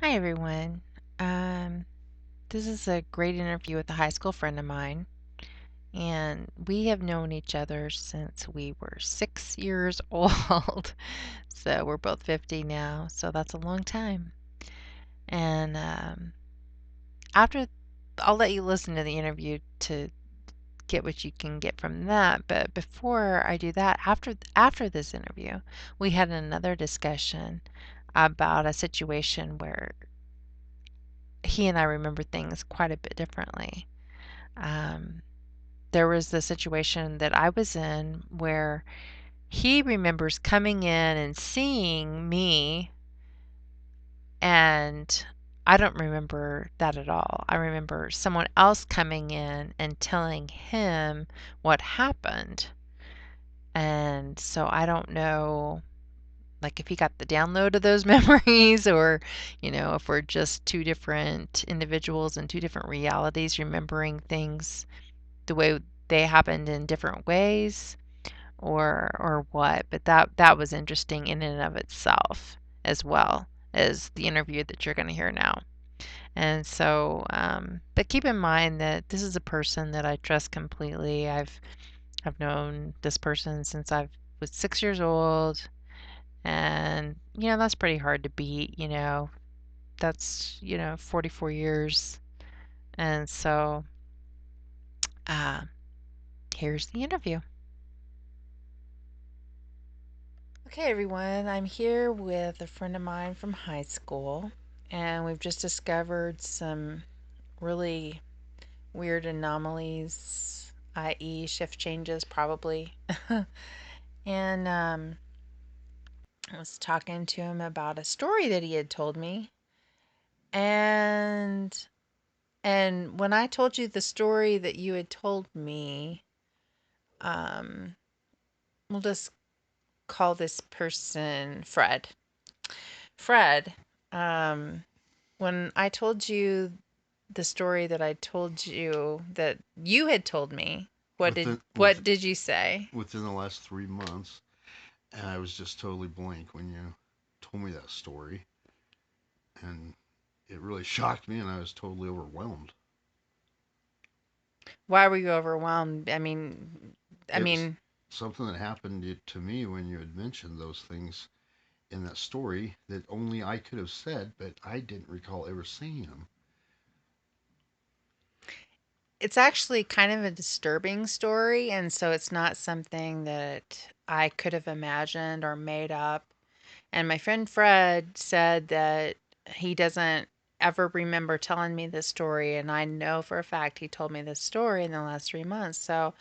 Hi, everyone. Um, this is a great interview with a high school friend of mine, and we have known each other since we were 6 years old. So we're both 50 now, so that's a long time. And after, I'll let you listen to the interview to get what you can get from that. But before I do that, after this interview, we had another discussion about a situation where he and I remember things quite a bit differently. Um, there was the situation that I was in where he remembers coming in and seeing me, and I don't remember that at all. I remember someone else coming in and telling him what happened. And so I don't know, like, if he got the download of those memories, or, if we're just two different individuals in two different realities remembering things the way they happened in different ways, or what. But that was interesting in and of itself, as well as the interview that you're going to hear now. And so, but keep in mind that this is a person that I trust completely. I've known this person since I was 6 years old, and that's pretty hard to beat. That's 44 years, and so uh, here's the interview. Okay, everyone, I'm here with a friend of mine from high school, and we've just discovered some really weird anomalies, i.e., shift changes, probably. And I was talking to him about a story that he had told me, and when I told you the story that you had told me, um, we'll just call this person Fred. Fred, um, when I told you the story that I told you that you had told me, what did within with what did you say? within the last 3 months, and I was just totally blank when you told me that story, and it really shocked me, and I was totally overwhelmed. Why were you overwhelmed? I It was mean, something that happened to me when you had mentioned those things in that story that only I could have said, but I didn't recall ever saying them. it's actually kind of a disturbing story, and so it's not something that I could have imagined or made up. And my friend Fred said that he doesn't ever remember telling me this story, and I know for a fact he told me this story in the last 3 months. So,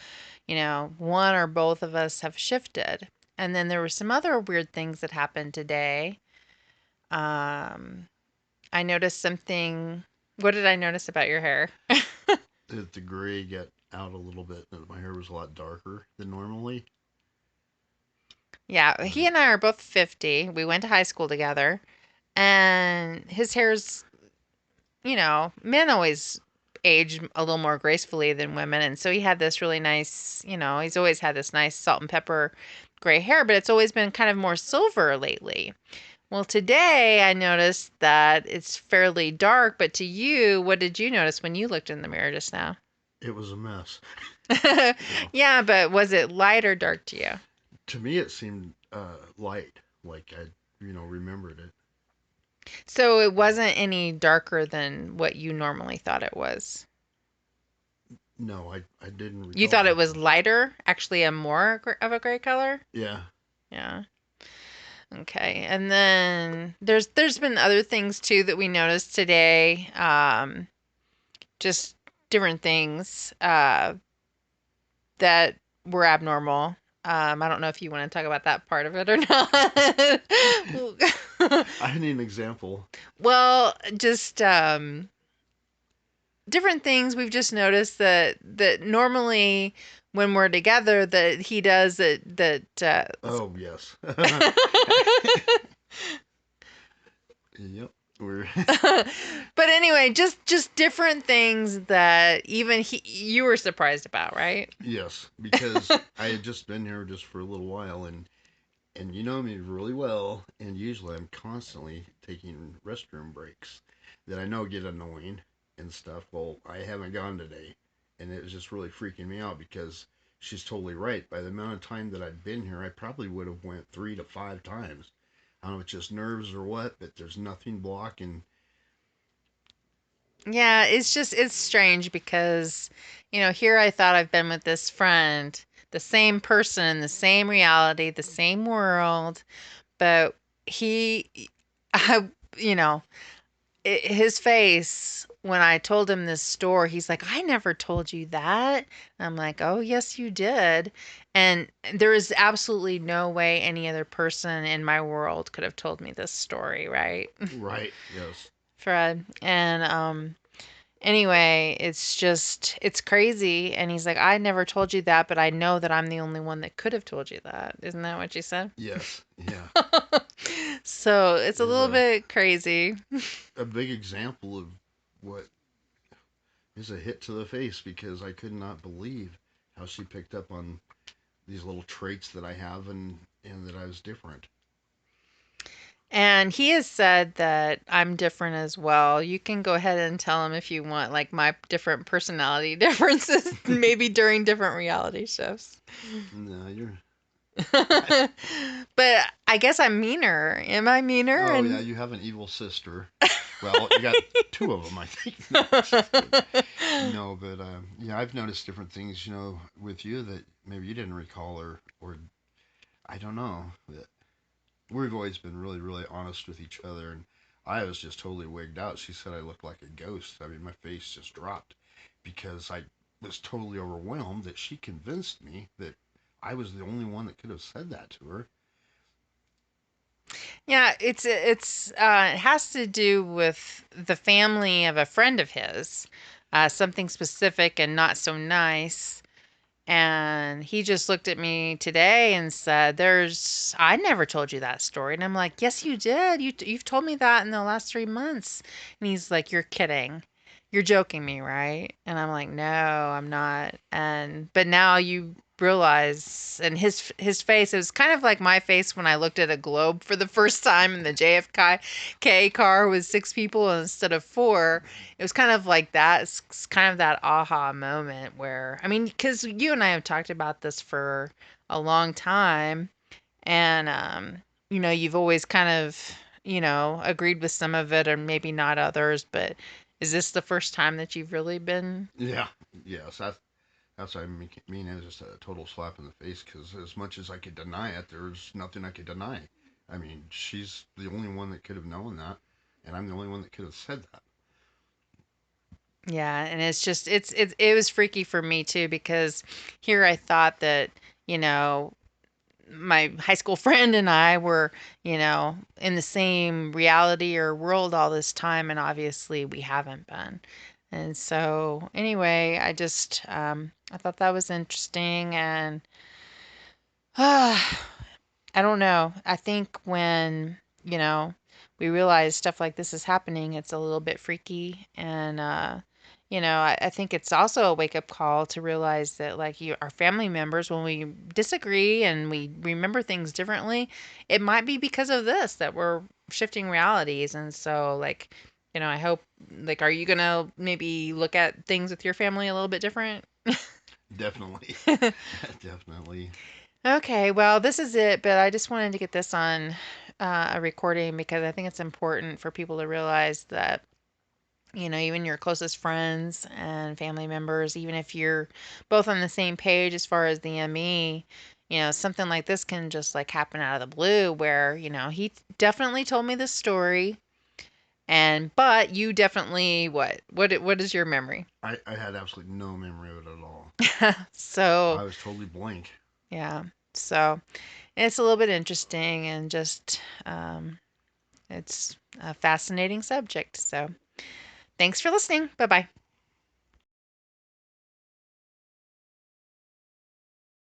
one or both of us have shifted. And then there were some other weird things that happened today. Um, I noticed something. What did I notice about your hair? That the gray got out a little bit, that my hair was a lot darker than normally. Yeah, he And and I are both 50. We went to high school together, and his hair's, men always age a little more gracefully than women. And so he had this really nice, he's always had this nice salt and pepper gray hair, but it's always been kind of more silver lately. Well, today I noticed that it's fairly dark, but to you, what did you notice when you looked in the mirror just now? it was a mess. You know, Yeah, but was it light or dark to you? to me it seemed light, like I remembered it. So it wasn't any darker than what you normally thought it was. No, I didn't You recall thought it was anything. lighter, actually a more of a gray color? Yeah, Yeah. Okay. And then there's been other things too that we noticed today. Just different things that were abnormal. I don't know if you want to talk about that part of it or not. I need an example. Well, just different things we've just noticed that normally when we're together that he does that. Oh yes. Yep. We're But anyway, just different things that even you were surprised about, right? yes, because I had just been here just for a little while, And you know me really well, and usually I'm constantly taking restroom breaks that I know get annoying and stuff. Well, I haven't gone today, and it was just really freaking me out because she's totally right. By the amount of time that I've been here, I probably would have went 3 to 5 times. I don't know if it's just nerves or what, but there's nothing blocking. Yeah, it's strange because, here I thought I've been with this friend, the same person, the same reality, the same world, but he, I, you know, his face when I told him this story, he's like, I never told you that. I'm like, oh, yes, you did. And there is absolutely no way any other person in my world could have told me this story, right? Right, yes. Fred. And anyway, it's crazy. And he's like, I never told you that, but I know that I'm the only one that could have told you that. Isn't that what you said? Yes, yeah. So it's a Is little bit crazy. a big example of what is a hit to the face because I could not believe how she picked up on these little traits that I have and that I was different. And he has said that I'm different as well. You can go ahead and tell him if you want, like my different personality differences, maybe during different reality shows. No, you're. But I guess I'm meaner. Am I meaner? Oh yeah, And you have an evil sister. Well, you got two of them, I think. No, just kidding. No, but yeah, I've noticed different things, with you that maybe you didn't recall or I don't know. We've always been really, really honest with each other, and I was just totally wigged out. She said I looked like a ghost. I mean, my face just dropped because I was totally overwhelmed that she convinced me that I was the only one that could have said that to her. yeah, it has to do with the family of a friend of his, something specific and not so nice. And he just looked at me today and said, I never told you that story. And I'm like, yes, you did. You've told me that in the last 3 months. And he's like, you're kidding. You're joking me, right? And I'm like, no, I'm not. But now you realize, and his face, it was kind of like my face when I looked at a globe for the first time in the JFK car with 6 people instead of four. It was kind of like that. It's kind of that aha moment where, I mean, because you and I have talked about this for a long time, and you've always kind of, agreed with some of it, or maybe not others. But is this the first time that you've really been? Yeah, yes, that's what I mean. It was just a total slap in the face because as much as I could deny it, there was nothing I could deny. I mean, she's the only one that could have known that, and I'm the only one that could have said that. Yeah, and it's just it was freaky for me too because here I thought that, you know, my high school friend and I were, in the same reality or world all this time, and obviously we haven't been. And so, anyway, I thought that was interesting, and I don't know. I think when, we realize stuff like this is happening, it's a little bit freaky. And, I think it's also a wake up call to realize that, like, our family members, when we disagree and we remember things differently, it might be because of this that we're shifting realities. And so, like, I hope, like, are you going to maybe look at things with your family a little bit different? Definitely, definitely, Okay, well, this is it, but I just wanted to get this on a recording because I think it's important for people to realize that, even your closest friends and family members, even if you're both on the same page as far as the ME, something like this can just like happen out of the blue where, he definitely told me this story but you definitely what is your memory? I had absolutely no memory of it at all. So, I was totally blank. yeah. So, it's a little bit interesting and just it's a fascinating subject. So, thanks for listening. Bye bye.